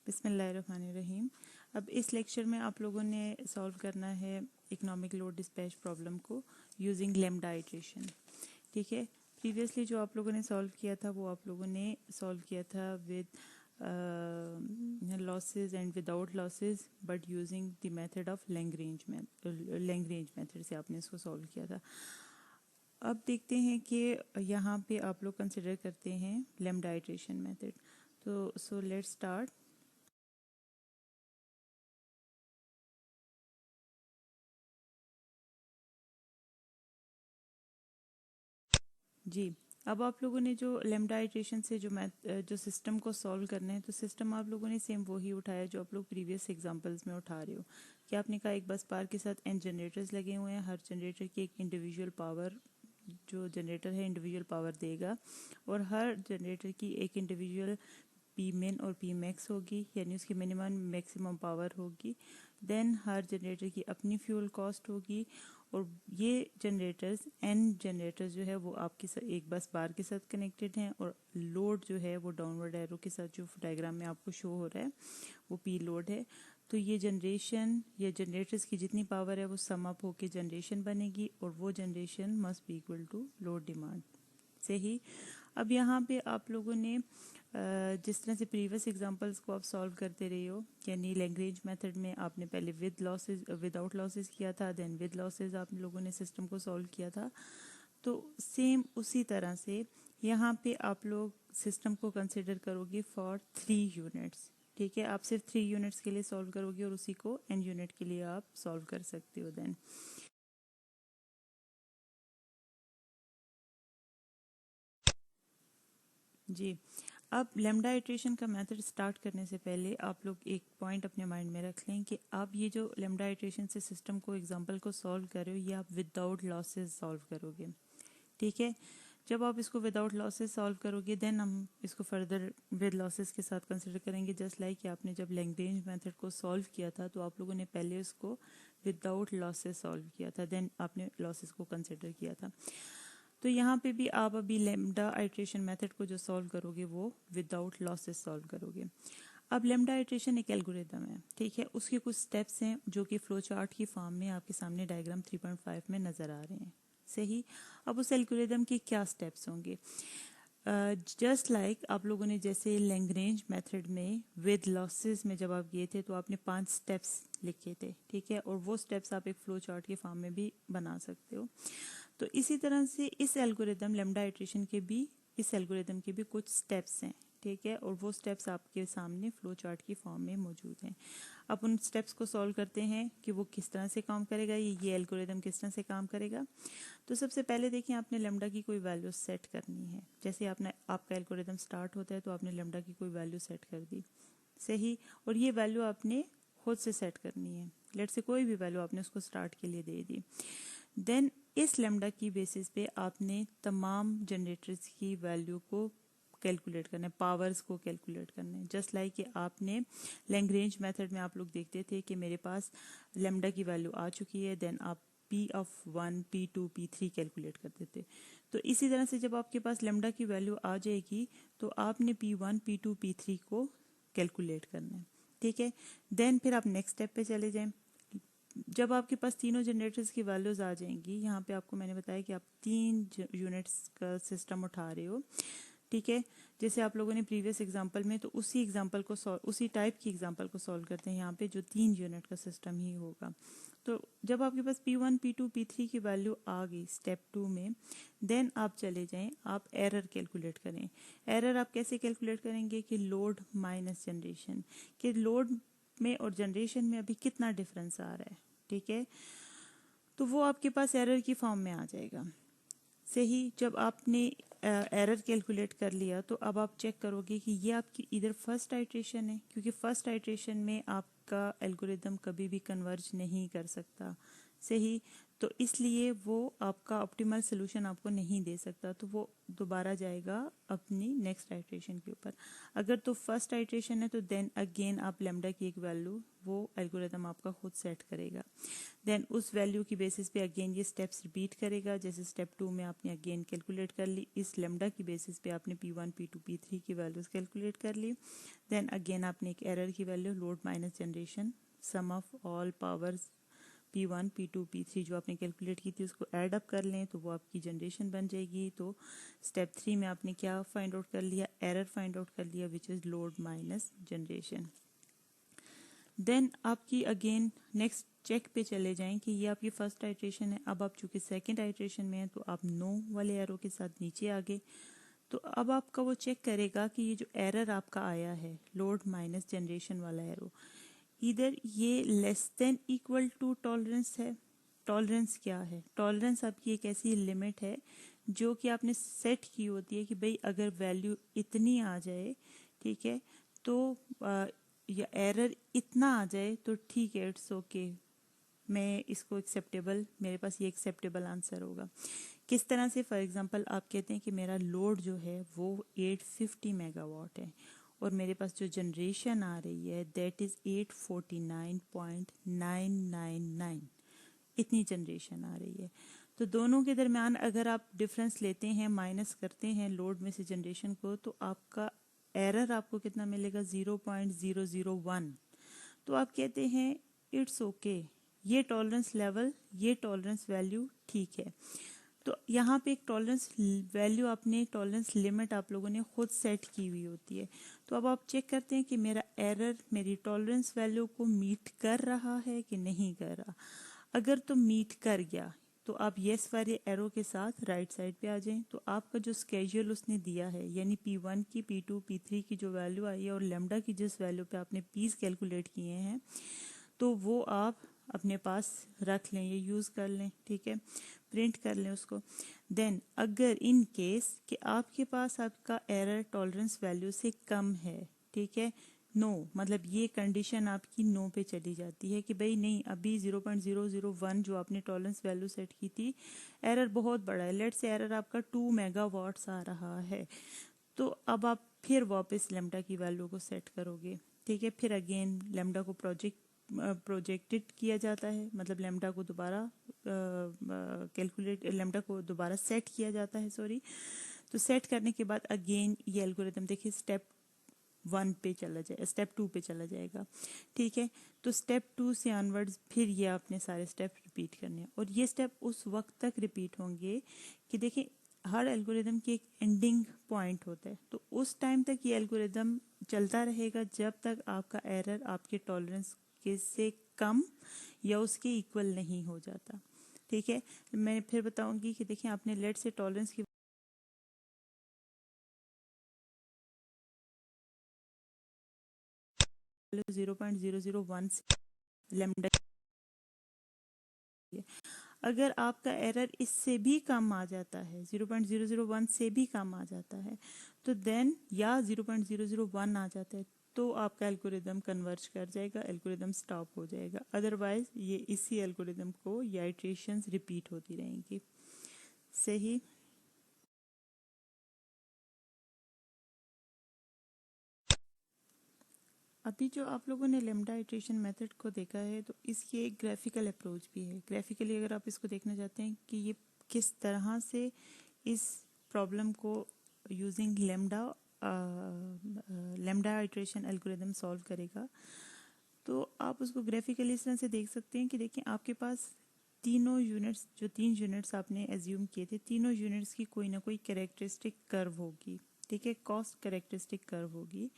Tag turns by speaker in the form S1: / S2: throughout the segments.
S1: बिस्मिल्लाहिर्रहमानिर्रहीम। अब इस लेक्चर में आप लोगों ने सॉल्व करना है इकोनॉमिक लोड डिस्पैच प्रॉब्लम को यूजिंग लैम्डा आइट्रेशन। ठीक है, प्रीवियसली जो आप लोगों ने सॉल्व किया था वो आप लोगों ने सॉल्व किया था with losses and without losses but using the method of Lagrange method से आपने इसको सॉल्व किया था। अब देखते हैं कि यहाँ पे आप लोग कंसिडर करते हैं लैम्डा आइट्रेशन मेथड। तो सो लेट्स स्टार्ट। जी, अब आप लोगों ने जो लैम्डा आइट्रेशन से जो सिस्टम को सॉल्व करना है, तो सिस्टम आप लोगों ने सेम वही उठाया जो आप लोग प्रीवियस एग्जांपल्स में उठा रहे हो कि आपने कहा एक बस बार के साथ n जनरेटर्स लगे हुए हैं, हर जनरेटर की एक इंडिविजुअल पावर, जो जनरेटर है इंडिविजुअल पावर देगा और हर जनरेटर की एक इंडिविजुअल पी मिन और पी मैक्स होगी, यानी उसकी मिनिमम मैक्सिमम पावर होगी। देन हर जनरेटर की अपनी फ्यूल कॉस्ट होगी और ये जनरेटर्स एन जनरेटर्स जो है वो आपके एक बस बार के साथ कनेक्टेड हैं और लोड जो है वो डाउनवर्ड एरो के साथ जो डायग्राम में आपको शो हो रहा है वो पी लोड है। तो ये जनरेशन या जनरेटर्स की जितनी पावर है वो सम अप होके जनरेशन बनेगी और वो generation must be equal to load demand. सही। अब यहाँ पे आप लोगों ने जिस तरह से प्रीवियस एग्जांपल्स को आप सॉल्व करते रहे हो, यानी लैग्रेंज मेथड में आपने पहले विद लॉसेस विदाउट लॉसेस किया था, देन विद लॉसेस आप लोगों ने सिस्टम को सॉल्व किया था। तो सेम उसी तरह से यहाँ पे आप लोग सिस्टम को कंसिडर करोगे फॉर 3 यूनिट्स। ठीक है, आप सिर्फ 3 यूनिट्स के लिए सॉल्व करोगे और उसी को n यूनिट के लिए आप सॉल्व कर सकते हो। देन जी, अब लैम्डा आइट्रेशन का मेथड स्टार्ट करने से पहले आप लोग एक पॉइंट अपने माइंड में रख लें कि आप ये जो लैम्डा आइट्रेशन से सिस्टम को एग्जांपल को सॉल्व कर रहे हो ये आप विदाउट लॉसेस सॉल्व करोगे। ठीक है, जब आप इसको विदाउट लॉसेस सॉल्व करोगे देन हम इसको फर्दर विद लॉसेस के साथ कंसिडर करेंगे। जस्ट लाइक आपने जब लैग्रेंज मेथड को सॉल्व किया था तो आप लोगों ने पहले उसको विदाउट लॉसेस सॉल्व किया था, देन आपने लॉसेस को कंसिडर किया था। तो यहाँ पे भी आप अभी लैम्डा आइट्रेशन मेथड को जो सॉल्व करोगे वो विदाउट लॉसेस सॉल्व करोगे। अब लैम्डा आइट्रेशन एक एल्गोरिदम है, ठीक है, उसके कुछ स्टेप्स हैं जो कि फ्लो चार्ट की फॉर्म में आपके सामने डायग्राम 3.5 में नजर आ रहे हैं। सही। अब उस एल्गोरिदम के क्या स्टेप्स होंगे? जस्ट लाइक आप लोगों ने जैसे लैग्रेंज मेथड में विद लॉसेस में जब आप गए थे तो आपने 5 स्टेप्स लिखे थे, ठीक है, और वो स्टेप्स आप एक फ्लो चार्ट के फॉर्म में भी बना सकते हो। तो इसी तरह से इस एल्गोरिदम लैम्डा आइट्रेशन के भी इस एल्गोरिदम के भी कुछ स्टेप्स हैं, ठीक है, और वो स्टेप्स आपके सामने फ्लो चार्ट की फॉर्म में मौजूद हैं। अब उन स्टेप्स को सॉल्व करते हैं कि वो किस तरह से काम करेगा, ये एल्गोरिदम किस तरह से काम करेगा। तो सबसे पहले देखिए, आपने लैम्डा की कोई वैल्यू सेट करनी है। जैसे आपका एल्गोरिदम स्टार्ट होता है तो आपने लैम्डा की कोई वैल्यू सेट कर दी। सही। और ये वैल्यू आपने खुद से सेट करनी है। लेट से कोई भी वैल्यू आपने उसको स्टार्ट के लिए दे दी। देन इस लैम्डा की बेसिस पे आपने तमाम जनरेटर्स की वैल्यू को कैलकुलेट करना है, पावर्स को कैलकुलेट करना है। जस्ट लाइक कि आपने लैग्रेंज मेथड में आप लोग देखते थे कि मेरे पास लैम्डा की वैल्यू आ चुकी है, देन आप P of 1, P2, P3 calculate करते थे। तो इसी तरह से जब आपके पास लैम्डा की वैल्यू आ जाएगी तो आपने P1, P2, P3 को कैलकुलेट करना है। ठीक है, देन फिर आप नेक्स्ट स्टेप पे चले जाएं। जब आपके पास तीनों जनरेटर्स की वैल्यूज आ जाएंगी, यहाँ पे आपको मैंने बताया कि आप 3 यूनिट्स का सिस्टम उठा रहे हो, ठीक है, जैसे आप लोगों ने प्रीवियस एग्जांपल में, तो उसी एग्जांपल को उसी टाइप की एग्जांपल को सॉल्व करते हैं यहाँ पे, जो 3 यूनिट का सिस्टम ही होगा। तो जब आपके पास P1, P2, P3 की वैल्यू आ गई स्टेप 2 में, देन आप चले जाएं, आप एरर कैलकुलेट करें। एरर आप कैसे कैलकुलेट करेंगे कि लोड माइनस जनरेशन, कि लोड में और जनरेशन में अभी कितना डिफरेंस आ रहा है, ठीक है, तो वो आपके पास एरर की फॉर्म में आ जाएगा। सही। जब आपने एरर कैलकुलेट कर लिया तो अब आप चेक करोगे कि ये आपकी इधर फर्स्ट आइट्रेशन है, क्योंकि फर्स्ट आइट्रेशन में आपका एल्गोरिदम कभी भी कन्वर्ज नहीं कर सकता। सही। तो इसलिए वो आपका ऑप्टिमल सोल्यूशन आपको नहीं दे सकता, तो वो दोबारा जाएगा अपनी नेक्स्ट आइट्रेशन के ऊपर। अगर तो फर्स्ट आइट्रेशन है तो देन अगेन आप लेमडा की एक वैल्यू वो एल्गोरिदम आपका खुद सेट करेगा। देन उस वैल्यू की बेसिस पे अगेन ये स्टेप्स रिपीट करेगा। जैसे स्टेप 2 में आपने अगेन कैलकुलेट कर ली, इस लेमडा की बेसिस पे आपने P1 P2 P3 की वैल्यूज कैलकुलेट कर ली। देन अगेन आपने एक एरर की value load minus generation sum of all powers P1 P2 P3 जो आपने कैलकुलेट की थी उसको ऐड अप कर लें तो वो आपकी जनरेशन बन जाएगी। तो स्टेप 3 में आपने क्या फाइंड आउट कर लिया, एरर फाइंड आउट कर लिया which is load minus generation. Then आपकी अगेन नेक्स्ट चेक पे चले जाएं कि ये आपकी फर्स्ट आइट्रेशन है। अब आप चूंकि सेकंड आइट्रेशन में है तो आप नो वाले एरो के साथ नीचे आ गए। तो अब आपका वो चेक करेगा कि ये जो एरर आपका आया है लोड माइनस जनरेशन वाला एरो, इधर ये less than equal to tolerance है। टॉलरेंस क्या है? टॉलरेंस आपकी एक ऐसी लिमिट है जो कि आपने सेट की होती है कि भाई अगर वैल्यू इतनी आ जाए, ठीक है, तो या एरर इतना आ जाए तो ठीक है, इट्स ओके, मैं इसको एक्सेप्टेबल, मेरे पास ये एक्सेप्टेबल आंसर होगा। किस तरह से? फॉर एग्जांपल आप कहते हैं कि मेरा लोड जो है वो 850 मेगावाट है और मेरे पास जो जनरेशन आ रही है दैट इज 849.999, इतनी जनरेशन आ रही है। तो दोनों के दरमियान अगर आप डिफरेंस लेते हैं, माइनस करते हैं लोड में से जनरेशन को, तो आपका एरर आपको कितना मिलेगा? 0.001। तो आप कहते हैं इट्स ओके, ये टॉलरेंस लेवल, ये टॉलरेंस वैल्यू ठीक है। तो यहाँ पे एक टॉलरेंस वैल्यू आपने, टॉलरेंस लिमिट आप लोगों ने खुद सेट की हुई होती है। तो अब आप चेक करते हैं कि मेरा एरर मेरी टॉलरेंस वैल्यू को मीट कर रहा है कि नहीं कर रहा। अगर तो मीट कर गया तो आप येस वाले एरो के साथ राइट साइड पे आ जाएं। तो आपका जो स्केड्यूल उसने दिया है यानी P1 की, P2 P3 की जो वैल्यू आई है और लेमडा की जिस वैल्यू पे आपने पीस कैलकुलेट किए हैं, तो वो आप अपने पास रख लें, ये यूज़ कर लें, ठीक है, प्रिंट कर लें उसको। देन अगर इन केस कि आपके पास आपका एरर टॉलरेंस वैल्यू से कम है, ठीक है, नो मतलब ये कंडीशन आपकी नो पे चली जाती है कि भाई नहीं, अभी 0.001 जो आपने टॉलरेंस वैल्यू सेट की थी, एरर बहुत बड़ा है, लेट से एरर आपका 2 मेगावाट्स आ रहा है। तो अब आप फिर वापस लेमडा की वैल्यू को सेट करोगे, ठीक है, फिर अगेन लेमडा को प्रोजेक्टेड किया जाता है, मतलब लेमडा को दोबारा कैलकुलेट, लेमडा को दोबारा सेट किया जाता है, सॉरी। तो सेट करने के बाद अगेन ये एल्गोरिथम देखिए स्टेप 1 पे चला जाए, स्टेप 2 पे चला जाएगा, ठीक है। तो स्टेप 2 से ऑनवर्ड्स फिर ये आपने सारे स्टेप रिपीट करने हैं और ये स्टेप उस वक्त तक रिपीट होंगे कि देखिए हर एल्गोरिदम की एक एंडिंग पॉइंट होता है, तो उस टाइम तक ये एल्गोरिदम चलता रहेगा जब तक आपका एरर आपके टॉलरेंस के से कम या उसके इक्वल नहीं हो जाता, ठीक है। मैं फिर बताऊंगी कि देखिए आपने लेट से टॉलरेंस की 0.001 लेमडा, अगर आपका एरर इससे भी कम आ जाता है, 0.001 से भी कम आ जाता है, तो देन या 0.001 आ जाता है तो आपका एल्गोरिदम कन्वर्ज कर जाएगा, एल्गोरिदम स्टॉप हो जाएगा। अदरवाइज ये इसी एल्गोरिदम को या इटरेशंस रिपीट होती रहेंगी। सही। अभी जो आप लोगों ने लेमडा इटरेशन मेथड को देखा है तो इसकी एक ग्राफिकल अप्रोच भी है। ग्राफिकली अगर आप इसको देखना चाहते हैं कि ये किस तरह से इस प्रॉब्लम को using lambda iteration algorithm solve करेगा, तो आप उसको ग्राफिकली इस तरह से देख सकते हैं कि देखिए आपके पास तीनों यूनिट्स, जो 3 यूनिट्स आपने एज्यूम किए थे, तीनों यूनिट्स की कोई ना कोई कैरेक्टरिस्टिक कर्व होगी, ठीक है, कॉस्ट कैरेक्टरिस्टिक कर्व होगी।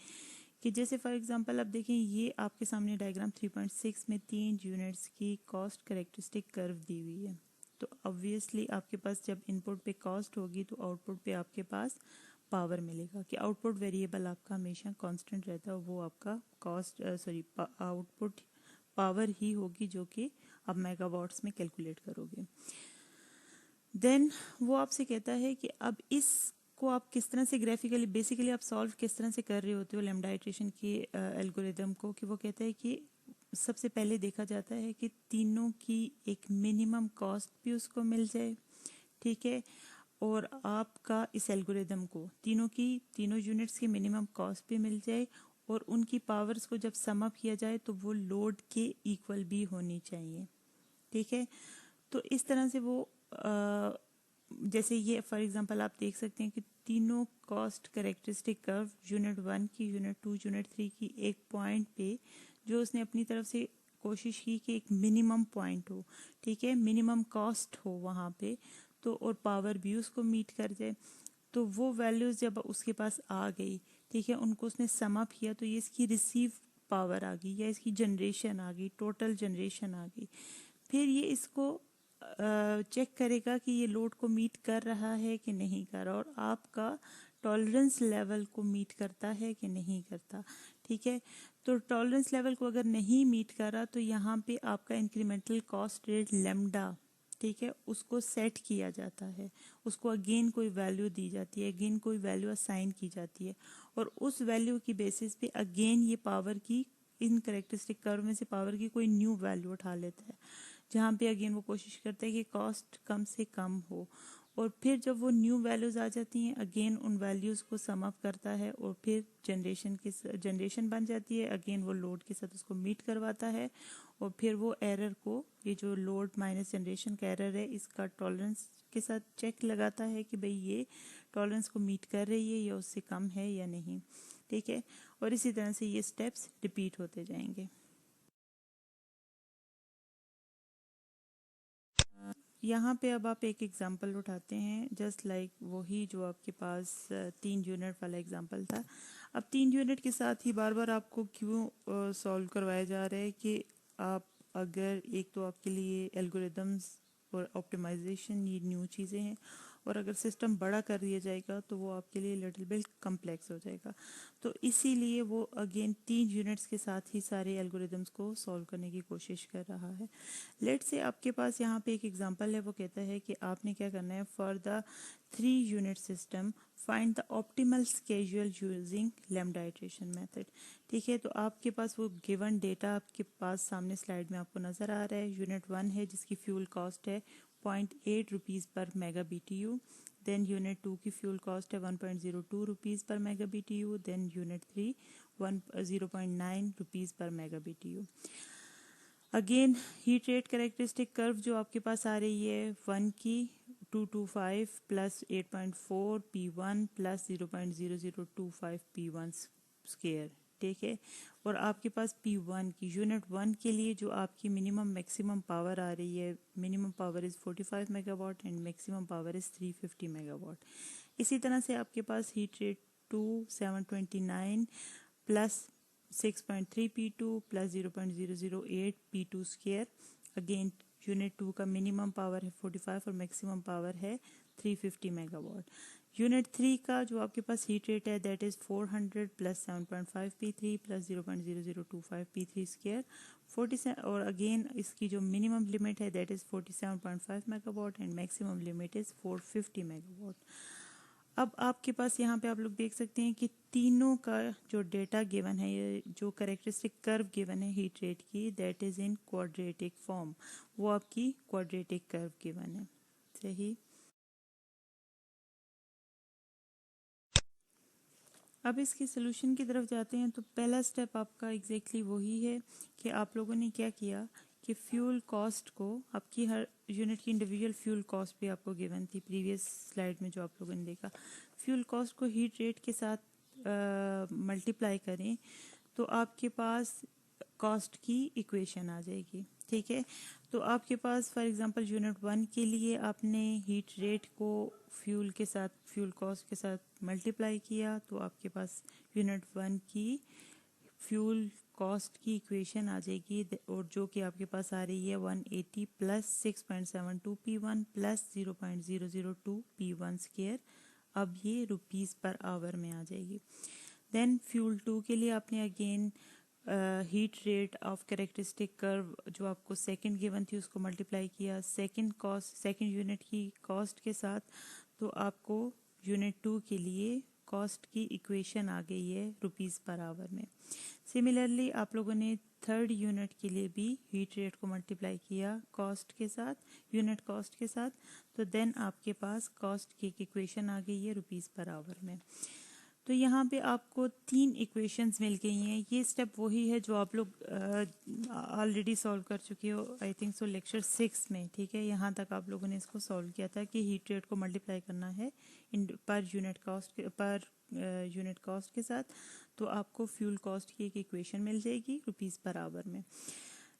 S1: कि जैसे फॉर एग्जांपल अब देखें ये आपके सामने डायग्राम 3.6 में 3 यूनिट्स की कॉस्ट कैरेक्टरिस्टिक कर्व दी हुई है। तो ऑब्वियसली आपके पास जब इनपुट पे कॉस्ट होगी तो आउटपुट पे आपके पास पावर मिलेगा, कि आउटपुट वेरिएबल आपका हमेशा कांस्टेंट रहता है, वो आपका कॉस्ट आउटपुट पावर ही होगी जो कि आप मेगावाट्स में कैलकुलेट करोगे। देन वो आपसे कहता है कि अब इस उसको आप किस तरह से ग्राफिकली बेसिकली आप सॉल्व किस तरह से कर रहे होते हो लैम्डा इटरेशन के एल्गोरिदम को, कि वो कहता है कि सबसे पहले देखा जाता है कि तीनों की एक मिनिमम कॉस्ट भी उसको मिल जाए, ठीक है, और आपका इस एल्गोरिदम को तीनों यूनिट्स की मिनिमम कॉस्ट भी मिल जाए, और उनकी पावर्स को जब सम अप किया जाए तो वो लोड के इक्वल भी होनी चाहिए, ठीक है। तो इस तरह से वो जैसे ये फॉर एग्जांपल आप देख सकते हैं कि तीनों कॉस्ट कैरेक्टरिस्टिक कर्व यूनिट 1 की, यूनिट 2, यूनिट 3 की एक पॉइंट पे जो उसने अपनी तरफ से कोशिश की कि एक मिनिमम पॉइंट हो, ठीक है, मिनिमम कॉस्ट हो वहाँ पे, तो और पावर भी उसको मीट कर जाए। तो वो वैल्यूज जब उसके पास आ गई, ठीक है, उनको उसने सम अप किया तो ये इसकी रिसीव पावर आ गई या इसकी जनरेशन आ गई, टोटल जनरेशन आ गई। फिर ये इसको चेक करेगा कि ये लोड को मीट कर रहा है कि नहीं कर रहा, और आपका टॉलरेंस लेवल को मीट करता है कि नहीं करता, ठीक है। तो टॉलरेंस लेवल को अगर नहीं मीट कर रहा तो यहाँ पे आपका इंक्रीमेंटल कॉस्ट रेट लेमडा, ठीक है, उसको सेट किया जाता है, उसको अगेन कोई वैल्यू दी जाती है, अगेन कोई वैल्यू असाइन की जाती है, और उस वैल्यू की बेसिस पे अगेन ये पावर की इन करेक्टरिस्टिक कर्व में से पावर की कोई न्यू वैल्यू उठा लेता है, जहाँ पे अगेन वो कोशिश करता है कि कॉस्ट कम से कम हो, और फिर जब वो न्यू वैल्यूज आ जाती हैं अगेन उन वैल्यूज को सम अप करता है, और फिर जनरेशन बन जाती है, अगेन वो लोड के साथ उसको मीट करवाता है, और फिर वो एरर को, ये जो लोड माइनस जनरेशन का एरर है, इसका टॉलरेंस के साथ चेक लगाता है कि भाई ये टॉलरेंस को मीट कर रही है या उससे कम है या नहीं, ठीक है। और इसी तरह से ये स्टेप्स रिपीट होते जाएंगे। यहाँ पे अब आप एक एग्जांपल उठाते हैं, जस्ट लाइक वही जो आपके पास 3 यूनिट वाला एग्जांपल था। अब 3 यूनिट के साथ ही बार बार आपको क्यों सॉल्व करवाया जा रहा है कि आप अगर एक तो आपके लिए एल्गोरिदम्स और ऑप्टिमाइजेशन ये न्यू चीज़ें हैं, और अगर सिस्टम बड़ा कर दिया जाएगा तो वो आपके लिए लिटिल बिट कम्प्लेक्स हो जाएगा। तो इसीलिए वो अगेन 3 यूनिट्स के साथ ही सारे एल्गोरिदम्स को सॉल्व करने की कोशिश कर रहा है। लेट से आपके पास यहाँ पे एक एग्जांपल है, वो कहता है कि आपने क्या करना है, for the 3 unit system find the optimal schedule using lambda iteration method, ठीक है। तो आपके पास वो गिवन डेटा आपके पास सामने स्लाइड में आपको नजर आ रहा है। यूनिट 1 है जिसकी फ्यूल कॉस्ट है 0.8 rupees per mega BTU, then unit 2 की फ्यूल कॉस्ट है 1.02 rupees per mega BTU, then unit 3 0.9 rupees per mega BTU। Again heat rate characteristic curve जो आपके पास आ रही है 1 की 225 plus 8.4 P1 plus 0.0025 P1 square, ठीक है। और आपके पास P1 की यूनिट 1 के लिए जो आपकी मिनिमम मैक्सिमम पावर आ रही है, minimum power is 45 megawatt and maximum power is 350 megawatt. इसी तरह से आपके पास heat rate 2 729 plus 6.3 P2 plus 0.008 P2 square. Again unit 2 का मिनिमम पावर है 45 और मैक्सिमम पावर है 350 मेगावाट। यूनिट 3 का जो आपके पास हीट रेट है that is 400 plus 7.5 P3 plus 0.0025 P3 square 47, और अगेन इसकी जो मिनिमम लिमिट है that is 47.5 megawatt and maximum limit is 450 megawatt. अब आपके पास यहाँ पे आप लोग देख सकते हैं कि तीनों का जो डेटा गिवन है, ये जो कैरेक्टरिस्टिक कर्व गिवन है हीट रेट की that is in quadratic form, वो आपकी क्वाड्रेटिक कर्व गिवन है, सही। अब इसके सोल्यूशन की तरफ जाते हैं। तो पहला स्टेप आपका एग्जैक्टली वही है कि आप लोगों ने क्या किया कि फ्यूल कॉस्ट को, आपकी हर यूनिट की इंडिविजुअल फ्यूल कॉस्ट भी आपको गिवन थी प्रीवियस स्लाइड में जो आप लोगों ने देखा, फ्यूल कॉस्ट को हीट रेट के साथ मल्टीप्लाई करें तो आपके पास कॉस्ट की इक्वेशन आ जाएगी, ठीक है। तो आपके पास फॉर एग्जांपल यूनिट 1 के लिए आपने हीट रेट को फ्यूल के साथ, फ्यूल कॉस्ट के साथ मल्टीप्लाई किया तो आपके पास यूनिट 1 की फ्यूल कॉस्ट की इक्वेशन आ जाएगी, और जो कि आपके पास आ रही है 180 plus 6.72 P1 plus 0.002 P1 square. अब ये रुपीज़ पर आवर में आ जाएगी। देन फ्यूल 2 के लिए आपने again heat rate of characteristic curve जो आपको सेकंड गिवन थी उसको मल्टीप्लाई किया सेकंड यूनिट की कॉस्ट के साथ, तो आपको यूनिट 2 के लिए कॉस्ट की इक्वेशन आ गई है रुपीस पर आवर में। सिमिलरली आप लोगों ने थर्ड यूनिट के लिए भी हीट रेट को मल्टीप्लाई किया कॉस्ट के साथ, यूनिट कॉस्ट के साथ, तो देन आपके पास कॉस्ट की एक इक्वेशन आ गई है रुपीस पर आवर में। तो यहाँ पे आपको 3 इक्वेशंस मिल गई हैं। ये स्टेप वही है जो आप लोग ऑलरेडी सॉल्व कर चुके हो, आई थिंक सो लेक्चर 6 में, ठीक है। यहाँ तक आप लोगों ने इसको सॉल्व किया था कि हीट रेट को मल्टीप्लाई करना है पर यूनिट कॉस्ट के साथ, तो आपको फ्यूल कॉस्ट की एक इक्वेशन मिल जाएगी रुपीस पर आवर में।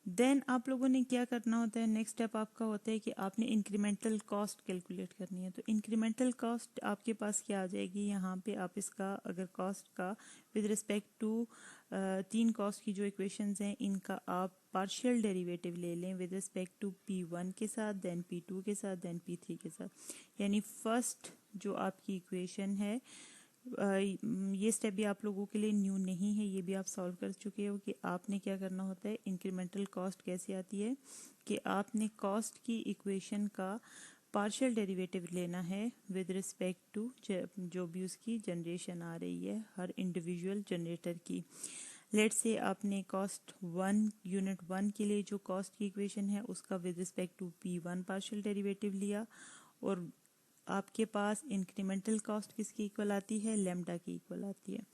S1: देन आप लोगों ने क्या करना होता है, नेक्स्ट स्टेप आपका होता है कि आपने इंक्रीमेंटल कॉस्ट कैलकुलेट करनी है। तो इंक्रीमेंटल कॉस्ट आपके पास क्या आ जाएगी, यहाँ पे आप इसका अगर कॉस्ट का विद रिस्पेक्ट टू 3 कॉस्ट की जो इक्वेशंस हैं इनका आप पार्शियल डेरिवेटिव ले लें विद रिस्पेक्ट टू P1 के साथ, देन P2 के साथ, देन P3 के साथ। यानी फर्स्ट जो आपकी इक्वेशन है, ये स्टेप भी आप लोगों के लिए न्यू नहीं है, ये भी आप सॉल्व कर चुके हो कि आपने क्या करना होता है। इंक्रीमेंटल कॉस्ट कैसे आती है कि आपने कॉस्ट की इक्वेशन का पार्शियल डेरिवेटिव लेना है विद रिस्पेक्ट टू जो भी उसकी जनरेशन आ रही है हर इंडिविजुअल जनरेटर की। लेट्स से आपने कॉस्ट 1 यूनिट 1 के लिए जो कॉस्ट की इक्वेशन है उसका with respect to P1 partial derivative लिया, और आपके पास इंक्रीमेंटल कॉस्ट किसकी इक्वल आती है, लैम्डा की इक्वल आती है।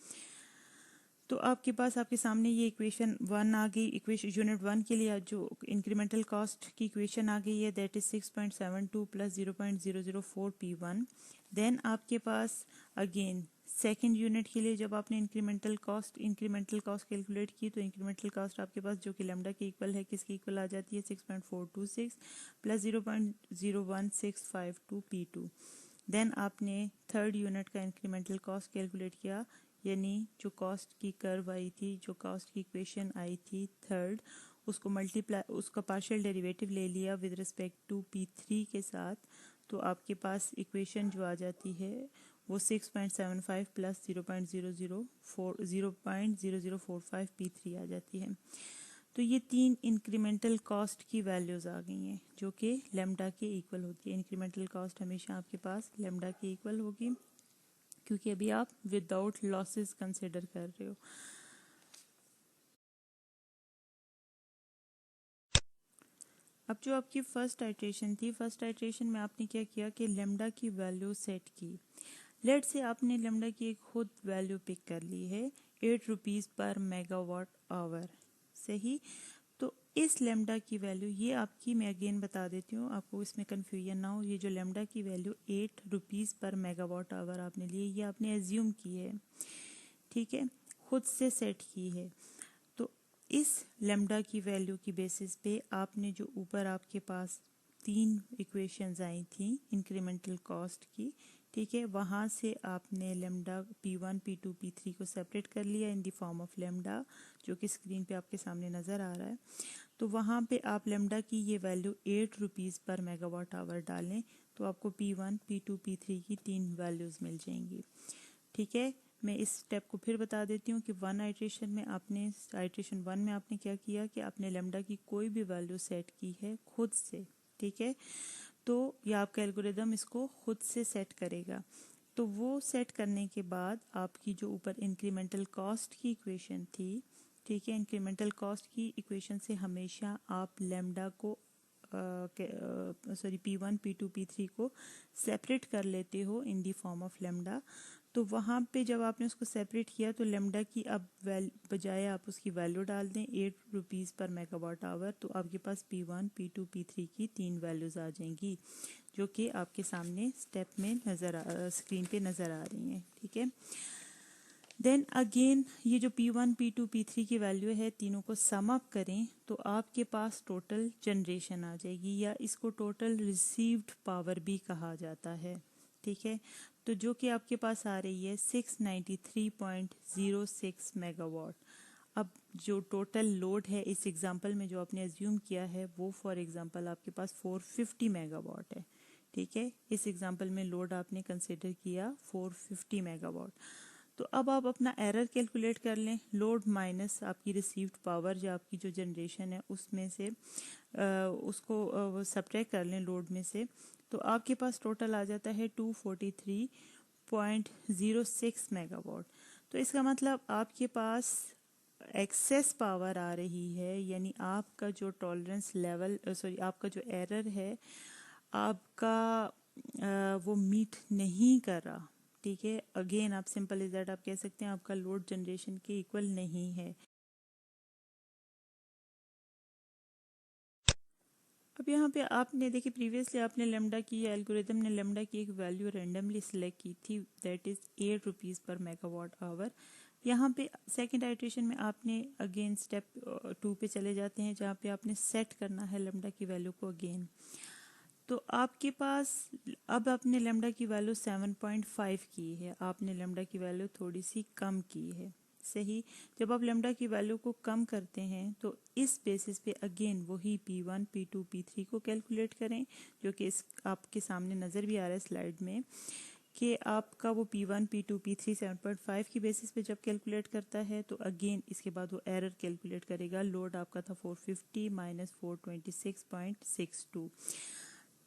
S1: तो आपके पास आपके सामने ये इक्वेशन 1 आ गई, इक्वेशन यूनिट 1 के लिए जो इंक्रीमेंटल कॉस्ट की इक्वेशन आ गई है that is 6.72 plus 0.004 P1। Then आपके पास अगेन सेकेंड यूनिट के लिए जब आपने इंक्रीमेंटल कॉस्ट कैलकुलेट की तो इंक्रीमेंटल कॉस्ट आपके पास जो कि लैम्डा के इक्वल है किसकी इक्वल आ जाती है 6.426 प्लस 0.01652 P2। देन आपने थर्ड यूनिट का इंक्रीमेंटल कॉस्ट कैलकुलेट किया, यानी जो कॉस्ट की कर्व आई थी, जो कॉस्ट की इक्वेशन आई थी थर्ड, उसको मल्टीप्लाई उसका पार्शियल डेरिवेटिव ले लिया विद रिस्पेक्ट टू P3 के साथ, तो आपके पास इक्वेशन जो आ जाती है वो 6.75 प्लस 0.0045 P3 आ जाती है। तो ये 3 इंक्रीमेंटल कॉस्ट की वैल्यूज आ गई हैं जो कि लैम्डा के इक्वल होती है। इंक्रीमेंटल कॉस्ट हमेशा आपके पास लैम्डा के इक्वल होगी क्योंकि अभी आप विदाउट लॉसेस कंसिडर कर रहे हो। अब जो आपकी फर्स्ट आइट्रेशन थी, फर्स्ट आइट्रेशन में आपने क्या किया कि लैम्डा की वैल्यू सेट की। लेट से आपने लैम्डा की एक खुद वैल्यू पिक कर ली है 8 रुपीज़ पर मेगावाट आवर, सही। तो इस लैम्डा की वैल्यू ये आपकी, मैं अगेन बता देती हूँ आपको इसमें कन्फ्यूजन ना हो, ये जो लैम्डा की वैल्यू 8 रुपीज़ पर मेगावाट आवर आपने लिए, ये आपने एज्यूम की है, ठीक है, खुद से सेट की है। तो इस लैम्डा की वैल्यू की बेसिस पे आपने जो ऊपर आपके पास 3 इक्वेशंस आई थी इंक्रीमेंटल कॉस्ट की, ठीक है, वहाँ से आपने लैम्डा P1 P2 P3 को सेपरेट कर लिया in the form of lambda, जो कि स्क्रीन पे आपके सामने नज़र आ रहा है। तो वहाँ पे आप लैम्डा की ये वैल्यू 8 रुपीज़ पर मेगावाट आवर डालें तो आपको P1 P2 P3 की 3 वैल्यूज़ मिल जाएंगी, ठीक है। मैं इस स्टेप को फिर बता देती हूँ कि आइट्रेशन में आइट्रेशन 1 में आपने क्या किया कि आपने लैम्डा की कोई भी वैल्यू सेट की है खुद से, ठीक है। तो या आपका एल्गोरिदम इसको खुद से सेट करेगा। तो वो सेट करने के बाद आपकी जो ऊपर इंक्रीमेंटल कॉस्ट की इक्वेशन थी, ठीक है, इंक्रीमेंटल कॉस्ट की इक्वेशन से हमेशा आप लैम्डा को P1 P2 P3 को सेपरेट कर लेते हो इन दी फॉर्म ऑफ लैम्डा। तो वहाँ पे जब आपने उसको सेपरेट किया तो लैम्डा की अब बजाय आप उसकी वैल्यू डाल दें 8 रुपीज़ पर मेगावाट आवर, तो आपके पास P1 P2 P3 की 3 वैल्यूज़ आ जाएंगी जो कि आपके सामने स्टेप में स्क्रीन पे नज़र आ रही हैं, ठीक है। देन अगेन ये जो P1 P2 P3 की वैल्यू है तीनों को सम अप करें तो आपके पास टोटल जनरेशन आ जाएगी, या इसको टोटल रिसीव्ड पावर भी कहा जाता है, ठीक है। तो जो कि आपके पास आ रही है 693.06 मेगावाट। अब जो टोटल लोड है इस एग्जांपल में जो आपने एज्यूम किया है वो फॉर एग्जांपल आपके पास 450 मेगावाट है, ठीक है। इस एग्जांपल में लोड आपने कंसिडर किया 450 मेगावाट। तो अब आप अपना एरर कैलकुलेट कर लें, लोड माइनस आपकी रिसीव्ड पावर, जो आपकी जो जनरेशन है उसमें से उसको सब्ट्रैक्ट कर लें लोड में से, तो आपके पास टोटल आ जाता है 243 0.06 मेगावाट। तो इसका मतलब आपके पास एक्सेस पावर आ रही है, यानी आपका जो टॉलरेंस लेवल आपका जो एरर है आपका वो मीट नहीं कर रहा। ठीक है, अगेन आप सिंपल इज दैट आप कह सकते हैं आपका लोड जनरेशन के इक्वल नहीं है। अब यहाँ पे आपने देखिए प्रीवियसली आपने लेमडा की एल्गोरिथम ने लेमडा की एक वैल्यू रैंडमली सिलेक्ट की थी, दैट इज 8 रुपीज़ पर मेगावाट आवर। यहाँ पे सेकंड आइट्रेशन में आपने अगेन स्टेप 2 पे चले जाते हैं जहाँ पे आपने सेट करना है लेमडा की वैल्यू को अगेन। तो आपके पास अब आपने लेमडा की वैल्यू 7.5 की है, आपने लेमडा की वैल्यू थोड़ी सी कम की है। सही, जब आप लेमडा की वैल्यू को कम करते हैं तो इस बेसिस पे अगेन वही P1, P2, P3 को कैलकुलेट करें, जो कि इस आपके सामने नज़र भी आ रहा है स्लाइड में कि आपका वो P1, P2, P3 7.5 की बेसिस पे जब कैलकुलेट करता है तो अगेन इसके बाद वो एरर कैलकुलेट करेगा। लोड आपका था 450 माइनस 426.62।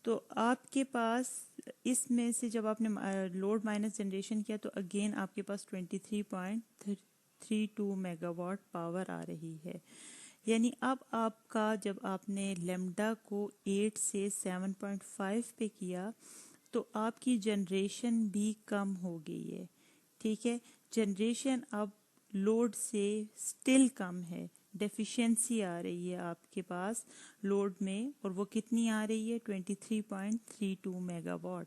S1: तो आपके पास इसमें से जब आपने लोड माइनस जनरेशन किया तो अगेन आपके पास 23.32 मेगावाट पावर आ रही है। यानी अब आपका जब आपने लेमडा को 8 से 7.5 पे किया तो आपकी जनरेशन भी कम हो गई है। ठीक है, जनरेशन अब लोड से स्टिल कम है, डेफिशिएंसी आ रही है आपके पास लोड में, और वो कितनी आ रही है 23.32 मेगावाट।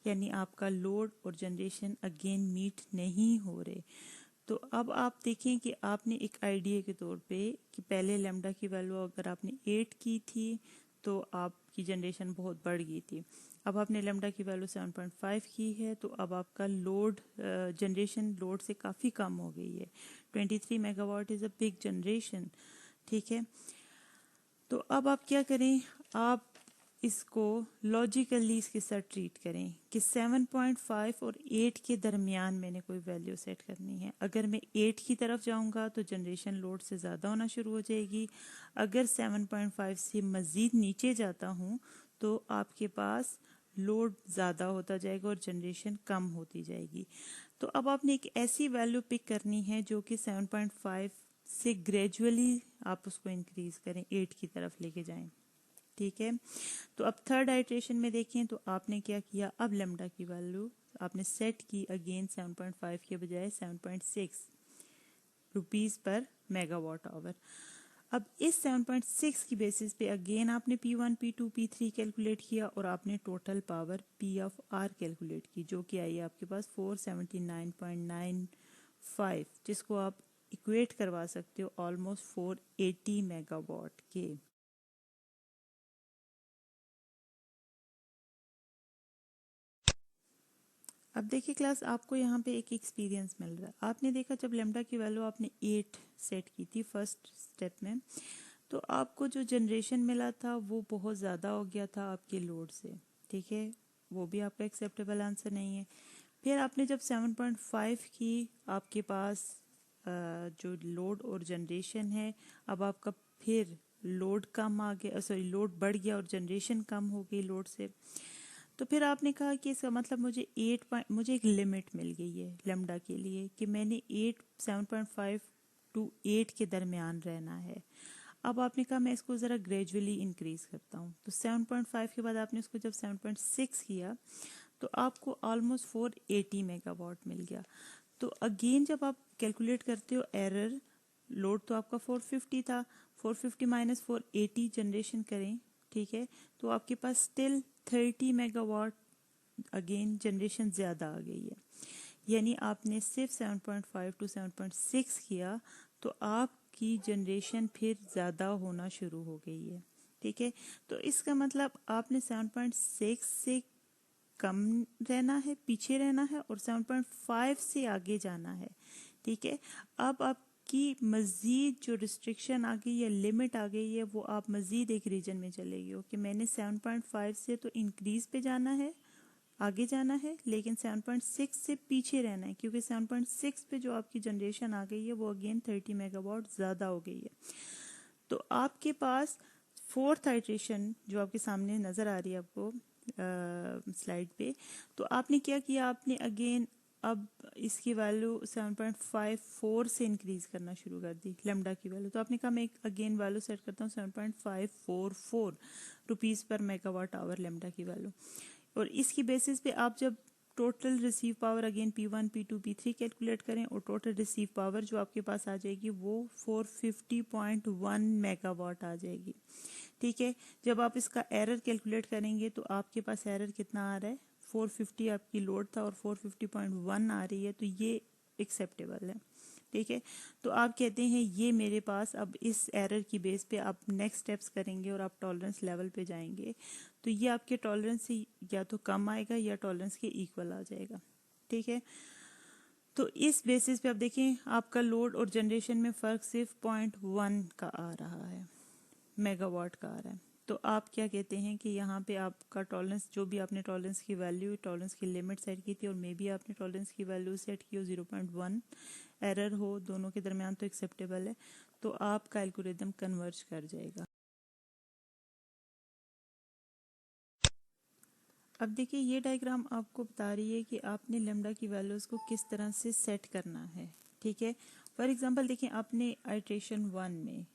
S1: यानी आपका लोड और जनरेशन अगेन मीट नहीं हो रहे। तो अब आप देखें कि आपने एक आइडिया के तौर पे कि पहले लेमडा की वैल्यू अगर आपने 8 की थी तो आपकी जनरेशन बहुत बढ़ गई थी। अब आपने लेमडा की वैल्यू 7.5 की है तो अब आपका लोड जनरेशन लोड से काफ़ी कम हो गई है। 23 megawatt is a big generation. ठीक है, तो अब आप क्या करें, आप इसको लॉजिकली इसके साथ ट्रीट करें कि 7.5 और 8 के दरमियान मैंने कोई वैल्यू सेट करनी है। अगर मैं 8 की तरफ जाऊंगा तो जनरेशन लोड से ज़्यादा होना शुरू हो जाएगी। अगर 7.5 से मज़ीद नीचे जाता हूँ तो आपके पास लोड ज़्यादा होता जाएगा और जनरेशन कम होती जाएगी। तो अब आपने एक ऐसी वैल्यू पिक करनी है जो कि 7.5 से ग्रेजुअली आप उसको इंक्रीज करें, 8 की तरफ लेके जाएं। ठीक है, तो अब थर्ड आइट्रेशन में देखें तो आपने क्या किया, अब लेमडा की वैल्यू आपने सेट की अगेन 7.5 के बजाय 7.6 रुपीज़ पर मेगावाट आवर। अब इस 7.6 की बेसिस पे अगेन आपने P1, P2, P3 कैलकुलेट किया और आपने total power P of R calculate की, जो कि आई आपके पास 479.95, जिसको आप इक्वेट करवा सकते हो ऑलमोस्ट 480 मेगावाट के। अब देखिए क्लास, आपको यहाँ पे एक एक्सपीरियंस मिल रहा है। आपने देखा जब लेमडा की वैल्यू आपने 8 सेट की थी फर्स्ट स्टेप में, तो आपको जो जनरेशन मिला था वो बहुत ज़्यादा हो गया था आपके लोड से। ठीक है, वो भी आपका एक्सेप्टेबल आंसर नहीं है। फिर आपने जब 7.5 की, आपके पास जो लोड और जनरेशन है, अब आपका फिर लोड कम आ गया, लोड बढ़ गया और जनरेशन कम हो गई लोड से। तो फिर आपने कहा कि इसका मतलब मुझे एक लिमिट मिल गई है लेमडा के लिए कि मैंने 7.5 टू 8 के दरमियान रहना है। अब आपने कहा मैं इसको ज़रा ग्रेजुअली इंक्रीज करता हूँ, तो 7.5 के बाद आपने इसको जब 7.6 किया तो आपको ऑलमोस्ट 480 मेगावाट मिल गया। तो अगेन जब आप कैलकुलेट करते हो एरर, लोड तो आपका 450 था, 450 माइनस 480 जनरेशन करें, ठीक है, तो आपके पास स्टिल 30 मेगावाट अगेन जनरेशन ज़्यादा आ गई है। यानी आपने सिर्फ 7.5 टू 7.6 किया तो आपकी जनरेशन फिर ज़्यादा होना शुरू हो गई है। ठीक है, तो इसका मतलब आपने 7.6 से कम रहना है, पीछे रहना है, और 7.5 से आगे जाना है। ठीक है, अब आपकी मज़ीद जो रिस्ट्रिक्शन आ गई है, लिमिट आ गई है, वो आप मज़ीद एक रीजन में चले गए हो कि मैंने 7.5 से तो इंक्रीज पे जाना है, आगे जाना है, लेकिन 7.6 से पीछे रहना है, क्योंकि 7.6 पे जो आपकी जनरेशन आ गई है वो अगेन 30 मेगावाट ज़्यादा हो गई है। तो आपके पास फोर्थ आइट्रेशन जो आपके सामने नज़र आ रही है आपको, स्लाइड पे। तो आपने क्या किया, आपने अगेन अब इसकी वैल्यू 7.54 से इंक्रीज करना शुरू कर दी लेमडा की वैल्यू। तो आपने कहा मैं अगेन वैल्यू सेट करता हूँ 7.544 रुपीज़ पर मेगावाट आवर लेमडा की वैल्यू। और इसकी बेसिस पे आप जब total receive power again P1 P2 P3 calculate करें और टोटल रिसीव पावर जो आपके पास आ जाएगी वो 450.1 मेगावाट आ जाएगी। ठीक है, जब आप इसका एरर कैलकुलेट करेंगे तो आपके पास एरर कितना आ रहा है, 450 आपकी लोड था और 450.1 आ रही है, तो ये एक्सेप्टेबल है। ठीक है, तो आप कहते हैं ये मेरे पास, अब इस एरर की बेस पे आप नेक्स्ट स्टेप्स करेंगे और आप टॉलरेंस लेवल पे जाएंगे तो ये आपके टॉलरेंस से या तो कम आएगा या टॉलरेंस के इक्वल आ जाएगा। ठीक है, तो इस बेसिस पे आप देखें आपका लोड और जनरेशन में फ़र्क सिर्फ 0.1 का आ रहा है, मेगावाट का आ रहा है। तो आप क्या कहते हैं कि यहाँ पे आपका टॉलरेंस, जो भी आपने टॉलरेंस की वैल्यू, टॉलरेंस की लिमिट सेट की थी और मे बी आपने टॉलरेंस की वैल्यू सेट की हो 0.1, एरर हो दोनों के दरमियान तो एक्सेप्टेबल है, तो आपका एल्गोरिदम कन्वर्ज कर जाएगा। अब देखिए ये डायग्राम आपको बता रही है कि आपने लेमडा की वैल्यूज़ को किस तरह से सेट करना है। ठीक है, फॉर एग्जांपल देखिए आपने आइट्रेशन 1 में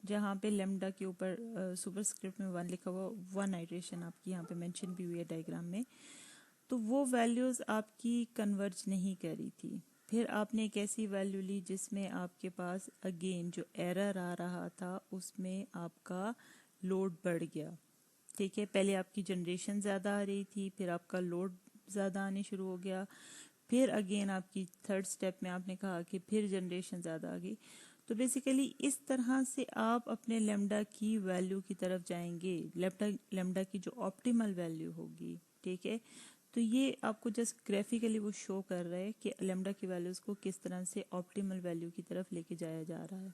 S1: जहाँ पे लेमडा के ऊपर सुपरस्क्रिप्ट में 1 लिखा हुआ, 1 आइट्रेशन आपकी यहाँ पे मेंशन भी हुई है डायग्राम में, तो वो वैल्यूज़ आपकी कन्वर्ज नहीं करी थी। फिर आपने एक ऐसी वैल्यू ली जिसमें आपके पास अगेन जो एरर आ रहा था उसमें आपका लोड बढ़ गया। ठीक है, पहले आपकी जनरेशन ज़्यादा आ रही थी, फिर आपका लोड ज़्यादा आने शुरू हो गया, फिर अगेन आपकी थर्ड स्टेप में आपने कहा कि फिर जनरेशन ज़्यादा आ गई। तो बेसिकली इस तरह से आप अपने लेमडा की वैल्यू की तरफ जाएंगे, लेमडा की जो ऑप्टिमल वैल्यू होगी। ठीक है, तो ये आपको जस्ट ग्राफिकली वो शो कर रहा है कि लेमडा की वैल्यूज़ को किस तरह से ऑप्टिमल वैल्यू की तरफ लेके जाया जा रहा है।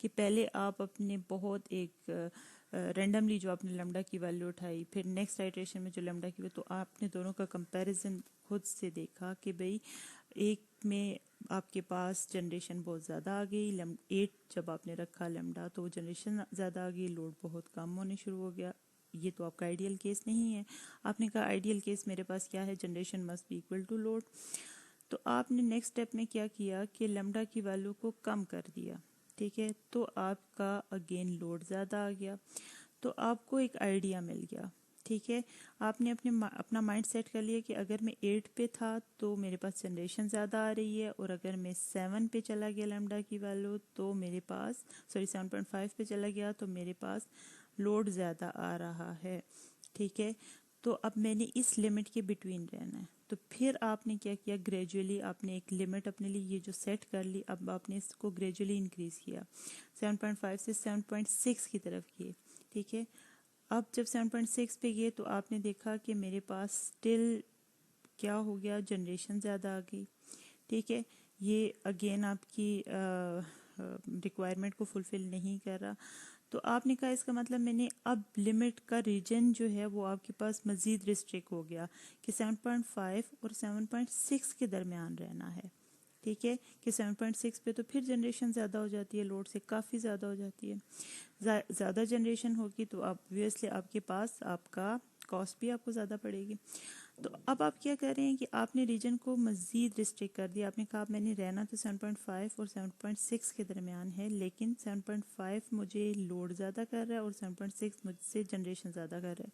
S1: कि पहले आप अपने बहुत एक रैंडमली जो आपने लेमडा की वैल्यू उठाई, फिर नेक्स्ट आइट्रेशन में जो लेमडा की, तो आपने दोनों का कंपैरिजन खुद से देखा कि भाई एक में आपके पास जनरेशन बहुत ज़्यादा आ गई, 8 जब आपने रखा लेमडा तो जनरेशन ज़्यादा आ गई, लोड बहुत कम होने शुरू हो गया। ये तो आपका आइडियल केस नहीं है। आपने कहा आइडियल केस मेरे पास क्या है, generation must be equal to load. तो आपने नेक्स्ट स्टेप में क्या किया कि लेमडा की वैल्यू को कम कर दिया। ठीक है, तो आपका अगेन लोड ज़्यादा आ गया, तो आपको एक आइडिया मिल गया। ठीक है, आपने अपना माइंड सेट कर लिया कि अगर मैं 8 पे था तो मेरे पास जनरेशन ज़्यादा आ रही है, और अगर मैं 7 पे चला गया लेमडा की वैल्यू तो मेरे पास 7.5 पे चला गया तो मेरे पास लोड ज़्यादा आ रहा है। ठीक है, तो अब मैंने इस लिमिट के बिटवीन रहना है। तो फिर आपने क्या किया, ग्रेजुअली आपने एक लिमिट अपने लिए ये जो सेट कर ली, अब आपने इसको ग्रेजुअली इंक्रीज किया, 7.5 से 7.6 की तरफ किए। ठीक है, अब जब 7.6 पे गए तो आपने देखा कि मेरे पास स्टिल क्या हो गया, जनरेशन ज़्यादा आ गई। ठीक है, ये अगेन आपकी रिक्वायरमेंट को फुलफिल नहीं कर रहा। तो आपने कहा इसका मतलब मैंने अब लिमिट का रीजन जो है वो आपके पास मज़ीद रिस्ट्रिक्ट हो गया कि 7.5 और 7.6 के दरमियान रहना है। ठीक है, कि 7.6 पे तो फिर जनरेशन ज़्यादा हो जाती है, लोड से काफ़ी ज़्यादा हो जाती है। ज़्यादा जनरेशन होगी तो ऑब्वियसली आपके पास आपका कॉस्ट भी आपको ज़्यादा पड़ेगी। तो अब आप क्या कर रहे हैं कि आपने रीजन को मज़ीद रिस्ट्रिक्ट कर दिया। आपने कहा मैंने रहना तो 7.5 और 7.6 के दरमियान है, लेकिन 7.5 मुझे लोड ज़्यादा कर रहा है और 7.6 मुझसे जनरेशन ज़्यादा कर रहा है।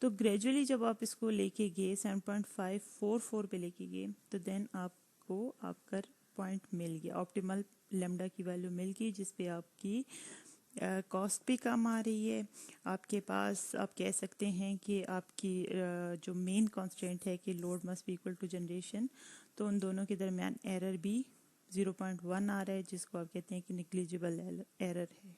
S1: तो ग्रेजुअली जब आप इसको लेके गए 7.544 पे लेके गए तो देन आपको आपका पॉइंट मिल गया, ऑप्टिमल लेमडा की वैल्यू मिल गई, जिसपे आपकी कॉस्ट भी कम आ रही है। आपके पास आप कह सकते हैं कि आपकी जो मेन कॉन्स्टेंट है कि load must be equal to generation, तो उन दोनों के दरमियान एरर भी 0.1 आ रहा है, जिसको आप कहते हैं कि निग्लिजिबल एरर है।